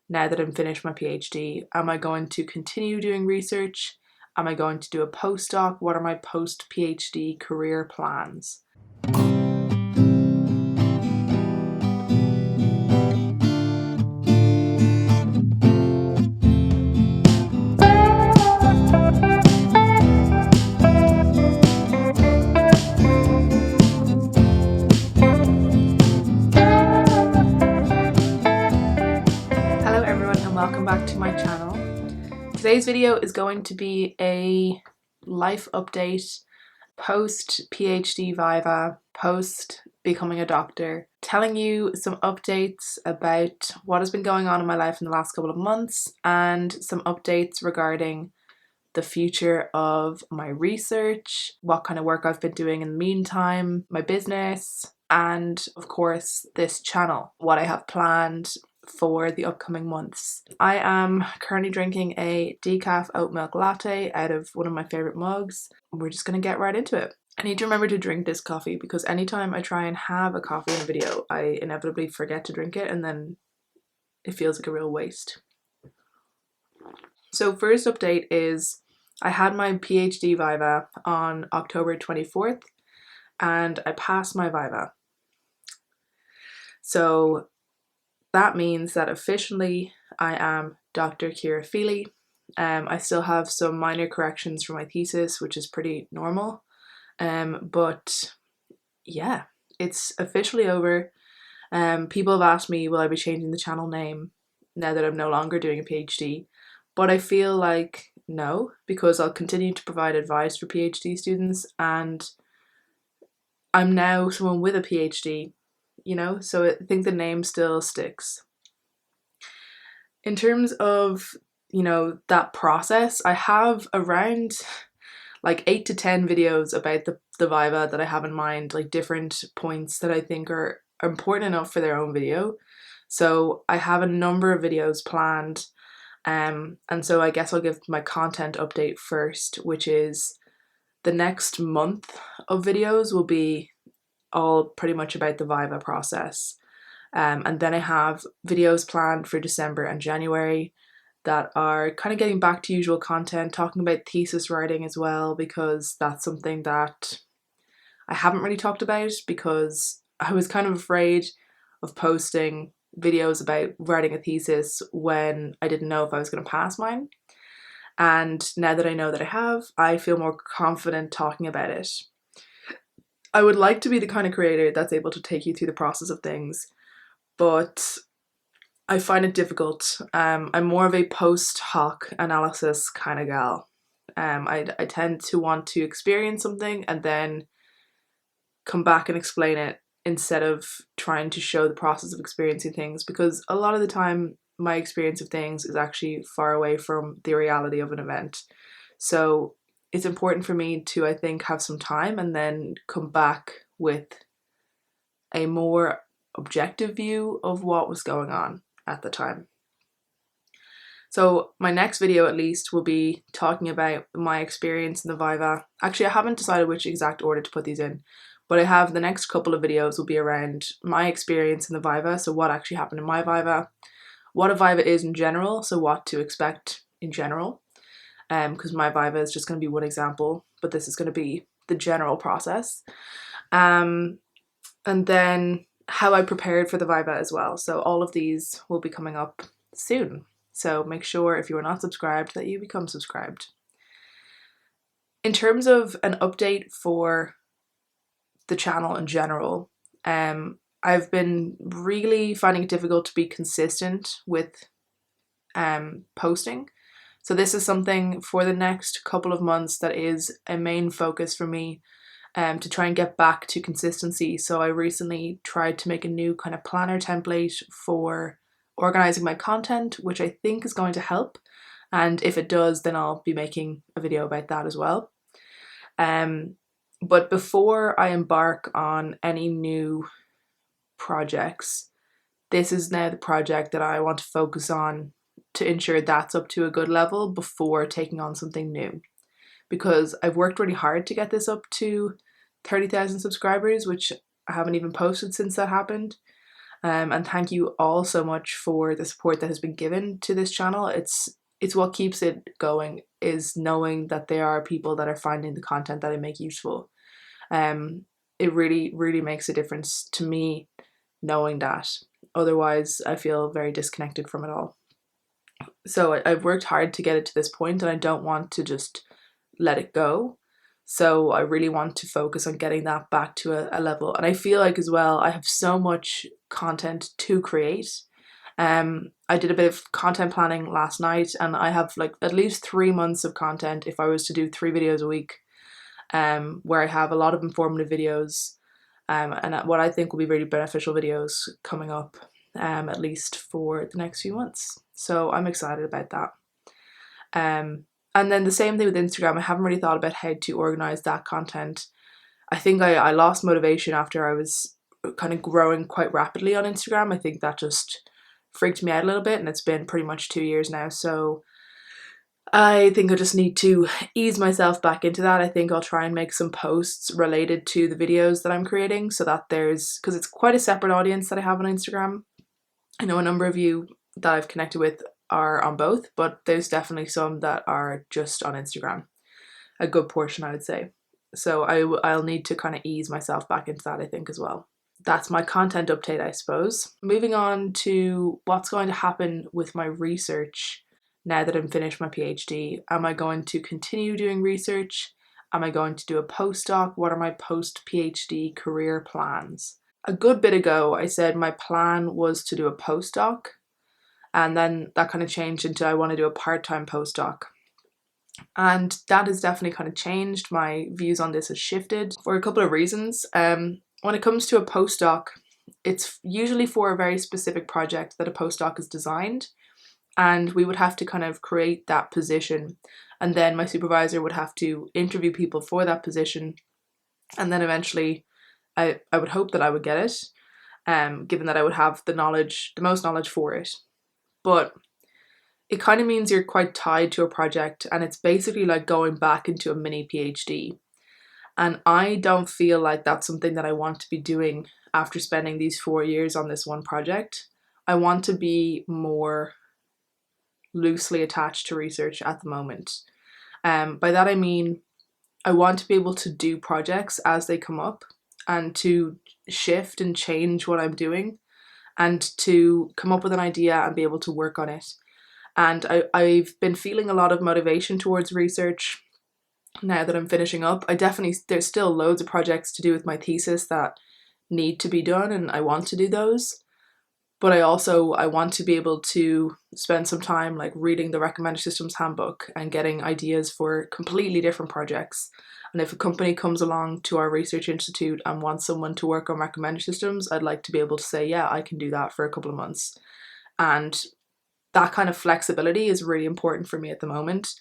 now that I'm finished my PhD? Am I going to continue doing research? Am I going to do a postdoc? What are my post-PhD career plans? Hello everyone and welcome back to my channel. Today's video is going to be a life update post PhD Viva, post becoming a doctor, telling you some updates about what has been going on in my life in the last couple of months and some updates regarding the future of my research, what kind of work I've been doing in the meantime, my business, and of course this channel, what I have planned for the upcoming months. I am currently drinking a decaf oat milk latte out of one of my favourite mugs. We're just going to get right into it. I need to remember to drink this coffee because anytime I try and have a coffee in a video, I inevitably forget to drink it and then it feels like a real waste. So first update is I had my PhD Viva on October 24th and I passed my Viva. So that means that officially I am Dr. Ciara Feely. I still have some minor corrections for my thesis, which is pretty normal. But yeah, it's officially over. People have asked me, will I be changing the channel name now that I'm no longer doing a PhD? But I feel like no, because I'll continue to provide advice for PhD students and I'm now someone with a PhD, you know, so I think the name still sticks. In terms of, you know, that process, I have around like 8 to 10 videos about the Viva that I have in mind, like different points that I think are important enough for their own video. So I have a number of videos planned, and so I guess I'll give my content update first, which is the next month of videos will be all pretty much about the Viva process. And then I have videos planned for December and January that are kind of getting back to usual content, talking about thesis writing as well, because that's something that I haven't really talked about because I was kind of afraid of posting videos about writing a thesis when I didn't know if I was going to pass mine. And now that I know that I have, I feel more confident talking about it. I would like to be the kind of creator that's able to take you through the process of things, but I find it difficult. I'm more of a post hoc analysis kind of gal. I tend to want to experience something and then come back and explain it instead of trying to show the process of experiencing things, because a lot of the time my experience of things is actually far away from the reality of an event. So it's important for me to, I think, have some time and then come back with a more objective view of what was going on at the time. So my next video at least will be talking about my experience in the Viva. Actually, I haven't decided which exact order to put these in, but I have the next couple of videos will be around my experience in the Viva, so what actually happened in my Viva, what a Viva is in general, so what to expect in general, because my Viva is just going to be one example, but this is going to be the general process. And then how I prepared for the Viva as well. So all of these will be coming up soon. So make sure if you are not subscribed that you become subscribed. In terms of an update for the channel in general, I've been really finding it difficult to be consistent with posting. So this is something for the next couple of months that is a main focus for me, to try and get back to consistency. So I recently tried to make a new kind of planner template for organizing my content, which I think is going to help. And if it does, then I'll be making a video about that as well. But before I embark on any new projects, this is now the project that I want to focus on to ensure that's up to a good level before taking on something new. Because I've worked really hard to get this up to 30,000 subscribers, which I haven't even posted since that happened. And thank you all so much for the support that has been given to this channel. It's what keeps it going, is knowing that there are people that are finding the content that I make useful. It really makes a difference to me knowing that. Otherwise, I feel very disconnected from it all. So I've worked hard to get it to this point, and I don't want to just let it go. So I really want to focus on getting that back to a level. And I feel like as well, I have so much content to create. I did a bit of content planning last night, and I have like at least 3 months of content if I was to do 3 videos a week, where I have a lot of informative videos, and what I think will be really beneficial videos coming up, at least for the next few months. So I'm excited about that. And then the same thing with Instagram. I haven't really thought about how to organize that content. I think I lost motivation after I was kind of growing quite rapidly on Instagram. I think that just freaked me out a little bit, and it's been pretty much 2 years now. So I think I just need to ease myself back into that. I think I'll try and make some posts related to the videos that I'm creating, so that because it's quite a separate audience that I have on Instagram. I know a number of you that I've connected with are on both, but there's definitely some that are just on Instagram. A good portion, I would say. So I'll need to kind of ease myself back into that, I think, as well. That's my content update, I suppose. Moving on to what's going to happen with my research now that I'm finished my PhD. Am I going to continue doing research? Am I going to do a postdoc? What are my post-PhD career plans? A good bit ago, I said my plan was to do a postdoc, and then that kind of changed into I want to do a part-time postdoc. And that has definitely kind of changed. My views on this has shifted for a couple of reasons. When it comes to a postdoc, it's usually for a very specific project that a postdoc is designed, and we would have to kind of create that position, and then my supervisor would have to interview people for that position, and then eventually I would hope that I would get it, given that I would have the most knowledge for it. But it kind of means you're quite tied to a project, and it's basically like going back into a mini PhD. And I don't feel like that's something that I want to be doing after spending these 4 years on this one project. I want to be more loosely attached to research at the moment. By that I mean I want to be able to do projects as they come up, and to shift and change what I'm doing, and to come up with an idea and be able to work on it. And I've been feeling a lot of motivation towards research now that I'm finishing up. There's still loads of projects to do with my thesis that need to be done, and I want to do those. But I want to be able to spend some time like reading the Recommender Systems Handbook and getting ideas for completely different projects. And if a company comes along to our research institute and wants someone to work on recommender systems, I'd like to be able to say, yeah, I can do that for a couple of months. And that kind of flexibility is really important for me at the moment.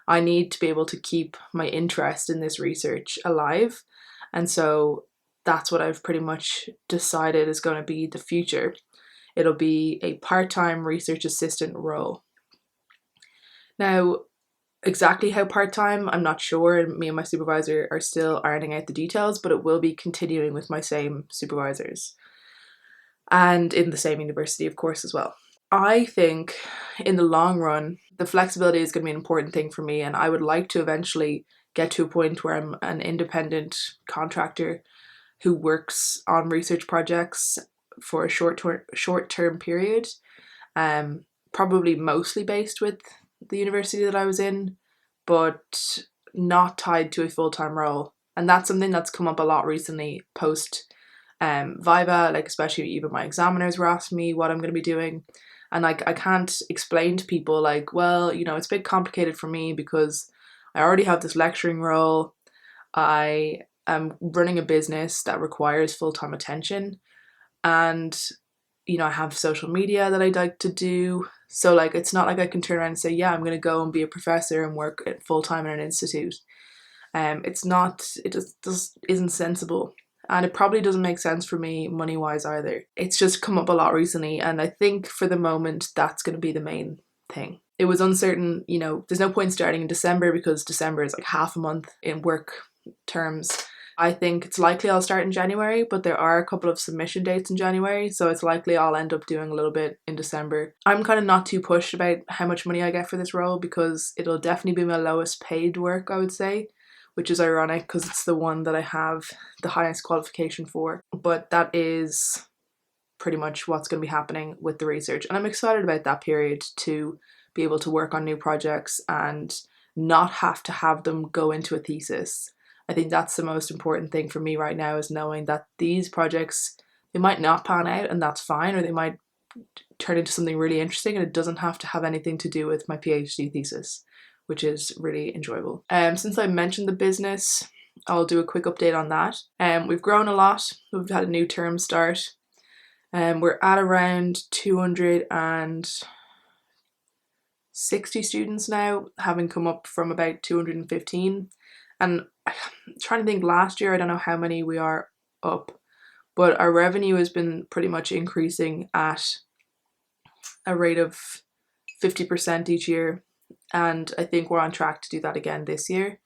I need to be able to keep my interest in this research alive. And so that's what I've pretty much decided is going to be the future. It'll be a part-time research assistant role. Now, exactly how part-time, I'm not sure, and me and my supervisor are still ironing out the details, but it will be continuing with my same supervisors and in the same university, of course, as well. I think in the long run, the flexibility is going to be an important thing for me, and I would like to eventually get to a point where I'm an independent contractor who works on research projects for a short-term period, probably mostly based with the university that I was in, but not tied to a full-time role. And that's something that's come up a lot recently post Viva, like especially even my examiners were asking me what I'm going to be doing. And like I can't explain to people like, well, you know, it's a bit complicated for me because I already have this lecturing role. I am running a business that requires full-time attention, and you know, I have social media that I'd like to do. So like it's not like I can turn around and say, yeah, I'm going to go and be a professor and work full-time in an institute. It just isn't sensible. And it probably doesn't make sense for me money-wise either. It's just come up a lot recently, and I think for the moment that's going to be the main thing. It was uncertain, you know, there's no point starting in December because December is like half a month in work terms. I think it's likely I'll start in January, but there are a couple of submission dates in January, so it's likely I'll end up doing a little bit in December. I'm kind of not too pushed about how much money I get for this role because it'll definitely be my lowest paid work, I would say, which is ironic because it's the one that I have the highest qualification for. But that is pretty much what's going to be happening with the research. And I'm excited about that period to be able to work on new projects and not have them go into a thesis. I think that's the most important thing for me right now, is knowing that these projects, they might not pan out and that's fine, or they might turn into something really interesting and it doesn't have to have anything to do with my PhD thesis, which is really enjoyable. Since I mentioned the business, I'll do a quick update on that. We've grown a lot. We've had a new term start. We're at around 260 students now, having come up from about 215. And I'm trying to think, last year, I don't know how many we are up, but our revenue has been pretty much increasing at a rate of 50% each year. And I think we're on track to do that again this year.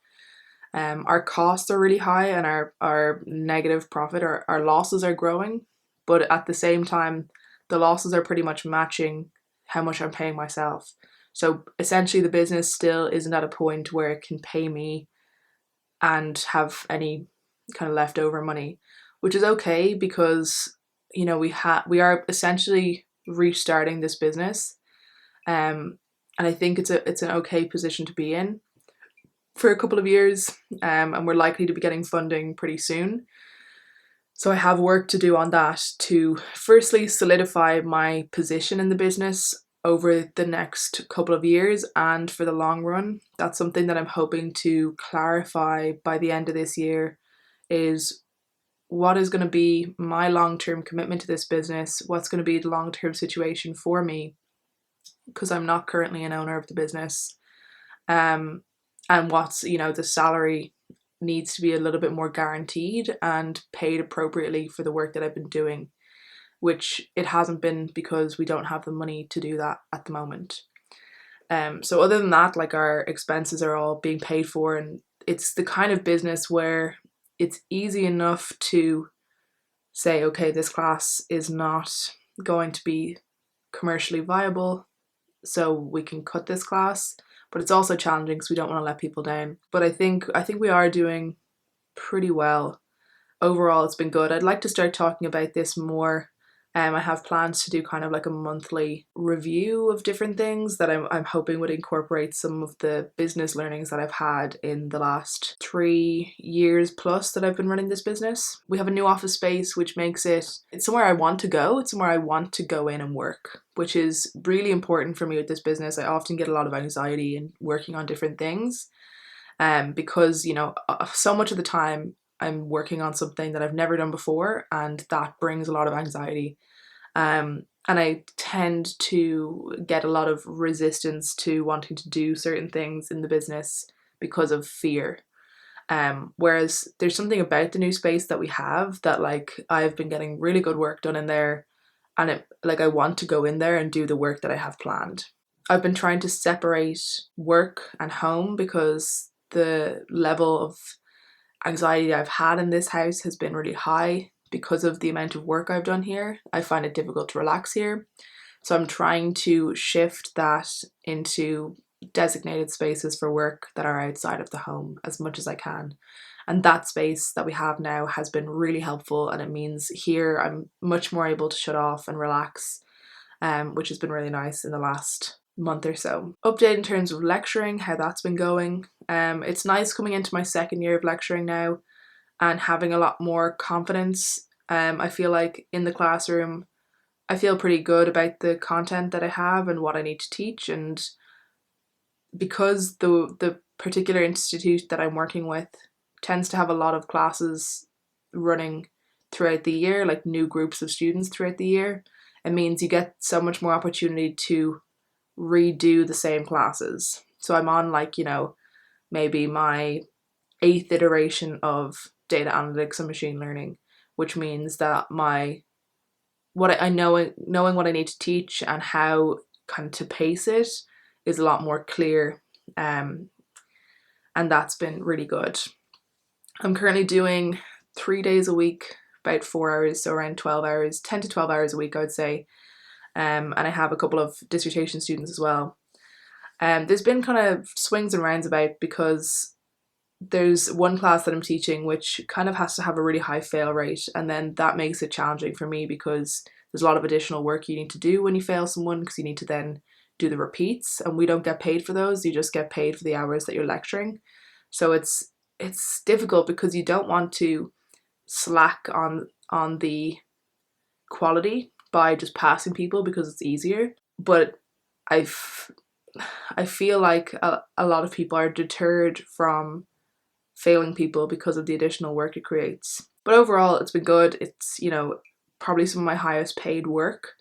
Our costs are really high and our negative profit, our losses are growing, but at the same time, the losses are pretty much matching how much I'm paying myself. So essentially the business still isn't at a point where it can pay me and have any kind of leftover money, which is okay because, you know, we are essentially restarting this business. And I think it's an okay position to be in for a couple of years, and we're likely to be getting funding pretty soon. So I have work to do on that to firstly solidify my position in the business over the next couple of years and for the long run. That's something that I'm hoping to clarify by the end of this year, is what is going to be my long-term commitment to this business, what's going to be the long-term situation for me, because I'm not currently an owner of the business. And what's, you know, the salary needs to be a little bit more guaranteed and paid appropriately for the work that I've been doing, which it hasn't been because we don't have the money to do that at the moment. So other than that, like, our expenses are all being paid for, and it's the kind of business where it's easy enough to say, okay, this class is not going to be commercially viable, so we can cut this class. But it's also challenging because we don't want to let people down. But I think we are doing pretty well. Overall, it's been good. I'd like to start talking about this more. I have plans to do kind of like a monthly review of different things that I'm hoping would incorporate some of the business learnings that I've had in the last 3 years plus that I've been running this business. We have a new office space, which makes it's somewhere I want to go. It's somewhere I want to go in and work, which is really important for me with this business. I often get a lot of anxiety in working on different things, because, you know, so much of the time I'm working on something that I've never done before, and that brings a lot of anxiety. And I tend to get a lot of resistance to wanting to do certain things in the business because of fear. Whereas there's something about the new space that we have that, like, I've been getting really good work done in there, and I want to go in there and do the work that I have planned. I've been trying to separate work and home because the level of anxiety I've had in this house has been really high because of the amount of work I've done here. I find it difficult to relax here. So I'm trying to shift that into designated spaces for work that are outside of the home as much as I can. And that space that we have now has been really helpful, and it means here I'm much more able to shut off and relax, which has been really nice in the last month or so. Update in terms of lecturing, how that's been going. It's nice coming into my second year of lecturing now and having a lot more confidence. I feel like in the classroom, I feel pretty good about the content that I have and what I need to teach. And because the particular institute that I'm working with tends to have a lot of classes running throughout the year, like new groups of students throughout the year, it means you get so much more opportunity to redo the same classes. So I'm on, like, you know, maybe my 8th iteration of data analytics and machine learning, which means that knowing what I need to teach and how kind of to pace it is a lot more clear, and that's been really good. I'm currently doing 3 days a week, about 4 hours, so around 12 hours, 10 to 12 hours a week, I would say. And I have a couple of dissertation students as well. There's been kind of swings and roundabouts because there's one class that I'm teaching which kind of has to have a really high fail rate, and then that makes it challenging for me because there's a lot of additional work you need to do when you fail someone, because you need to then do the repeats, and we don't get paid for those. You just get paid for the hours that you're lecturing. So it's difficult because you don't want to slack on the quality by just passing people because it's easier. But I've I feel like a lot of people are deterred from failing people because of the additional work it creates. But overall, it's been good. It's, probably some of my highest paid work.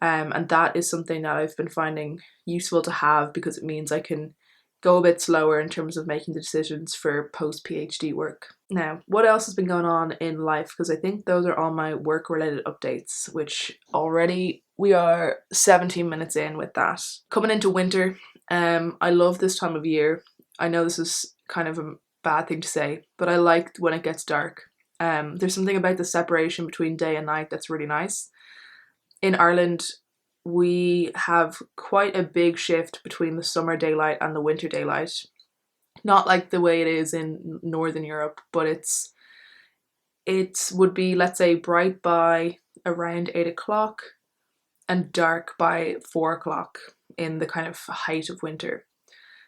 And that is something that I've been finding useful to have because it means I can go a bit slower in terms of making the decisions for post PhD work. Now, what else has been going on in life? Because I think those are all my work related updates, which already we are 17 minutes in with that. Coming into winter, I love this time of year. I know this is kind of a bad thing to say, but I like when it gets dark. There's something about the separation between day and night that's really nice. In Ireland, we have quite a big shift between the summer daylight and the winter daylight. Not like the way it is in Northern Europe, but it would be, let's say, bright by around 8 o'clock and dark by 4 o'clock in the kind of height of winter.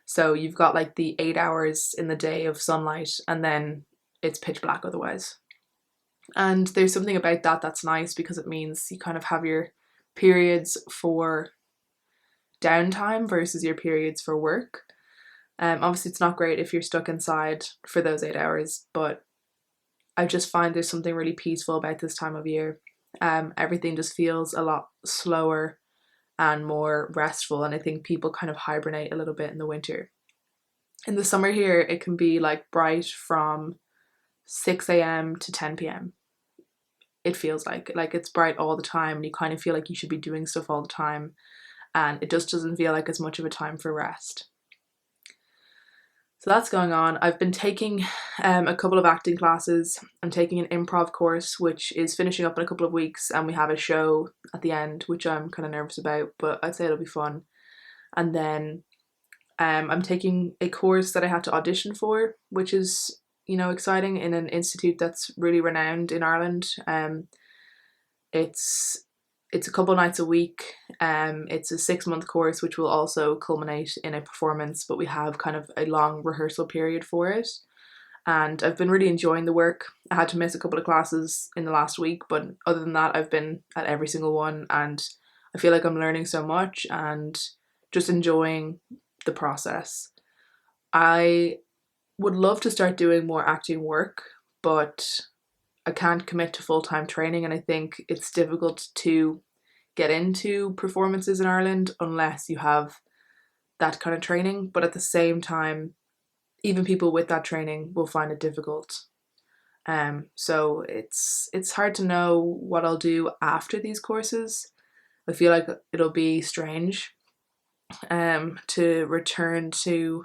So you've got like the 8 hours in the day of sunlight, and then it's pitch black otherwise. And there's something about that that's nice because it means you kind of have your periods for downtime versus your periods for work. Obviously, it's not great if you're stuck inside for those 8 hours, but I just find there's something really peaceful about this time of year. Everything just feels a lot slower and more restful, and I think people kind of hibernate a little bit in the winter. In the summer here, it can be like bright from 6 a.m. to 10 p.m. It feels like it's bright all the time, and you kind of feel like you should be doing stuff all the time, and it just doesn't feel like as much of a time for rest. So that's going on. I've been taking a couple of acting classes. I'm taking an improv course, which is finishing up in a couple of weeks, and we have a show at the end, which I'm kind of nervous about, but I'd say it'll be fun. And then I'm taking a course that I had to audition for, which is, exciting, in an institute that's really renowned in Ireland. It's it's a couple nights a week. It's a 6 month course, which will also culminate in a performance, but we have kind of a long rehearsal period for it. And I've been really enjoying the work. I had to miss a couple of classes in the last week, but other than that, I've been at every single one, and I feel like I'm learning so much and just enjoying the process. I would love to start doing more acting work, but I can't commit to full time training, and I think it's difficult to get into performances in Ireland unless you have that kind of training. But at the same time, even people with that training will find it difficult. So it's hard to know what I'll do after these courses. I feel like it'll be strange to return to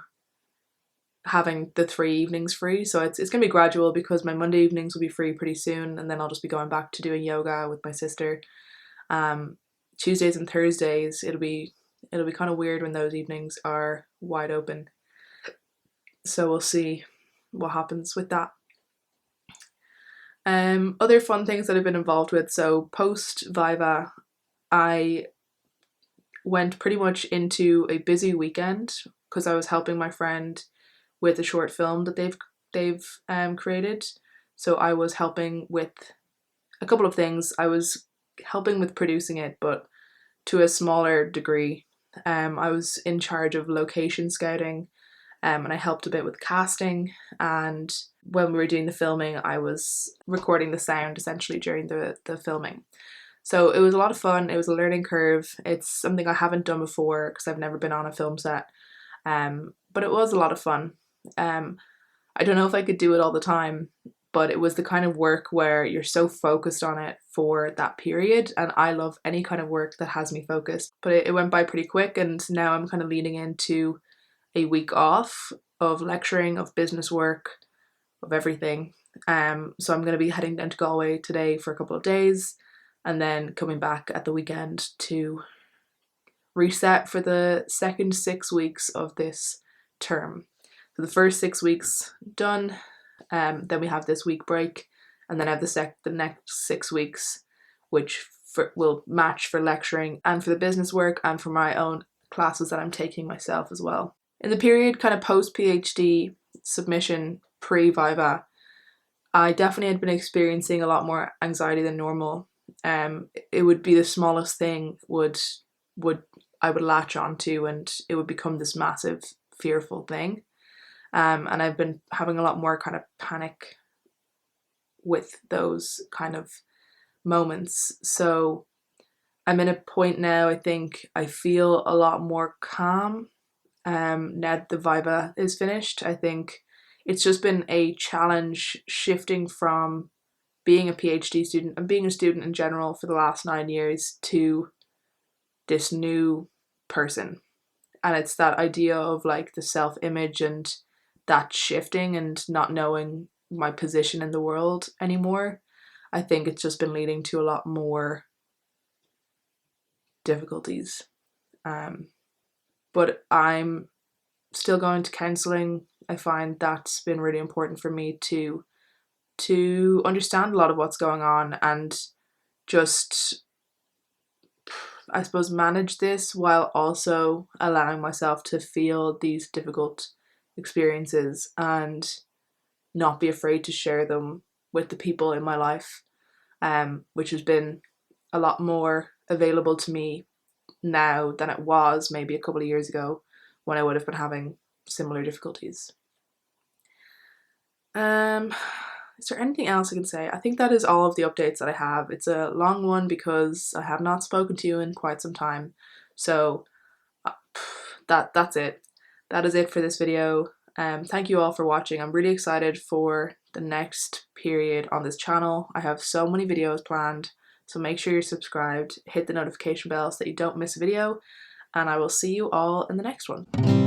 having the 3 evenings free. So it's gonna be gradual because my Monday evenings will be free pretty soon, and then I'll just be going back to doing yoga with my sister. Um, Tuesdays and Thursdays, it'll be kind of weird when those evenings are wide open. So we'll see what happens with that. Other fun things that I've been involved with. So post Viva, I went pretty much into a busy weekend because I was helping my friend with a short film that they've created. So I was helping with a couple of things. I was helping with producing it, but to a smaller degree. I was in charge of location scouting, and I helped a bit with casting. And when we were doing the filming, I was recording the sound essentially during the filming. So it was a lot of fun. It was a learning curve. It's something I haven't done before because I've never been on a film set. But it was a lot of fun. I don't know if I could do it all the time, but it was the kind of work where you're so focused on it for that period, and I love any kind of work that has me focused. But it went by pretty quick, and now I'm kind of leaning into a week off of lecturing, of business work, of everything. So I'm going to be heading down to Galway today for a couple of days and then coming back at the weekend to reset for the second 6 weeks of this term. So the first 6 weeks done, then we have this week break, and then I have the next 6 weeks, which will match for lecturing and for the business work and for my own classes that I'm taking myself as well. In the period kind of post PhD submission, pre Viva, I definitely had been experiencing a lot more anxiety than normal. It would be the smallest thing would I would latch onto, and it would become this massive fearful thing. And I've been having a lot more kind of panic with those kind of moments. So I'm in a point now, I think I feel a lot more calm now that the Viva is finished. I think it's just been a challenge shifting from being a PhD student and being a student in general for the last 9 years to this new person. And it's that idea of like the self-image and that shifting and not knowing my position in the world anymore. I think it's just been leading to a lot more difficulties. But I'm still going to counselling. I find that's been really important for me to understand a lot of what's going on and just, I suppose, manage this while also allowing myself to feel these difficult experiences and not be afraid to share them with the people in my life, which has been a lot more available to me now than it was maybe a couple of years ago when I would have been having similar difficulties. Is there anything else I can say? I think that is all of the updates that I have. It's a long one because I have not spoken to you in quite some time. So that's it. That is it for this video. Thank you all for watching. I'm really excited for the next period on this channel. I have so many videos planned, so make sure you're subscribed, hit the notification bell so that you don't miss a video, and I will see you all in the next one.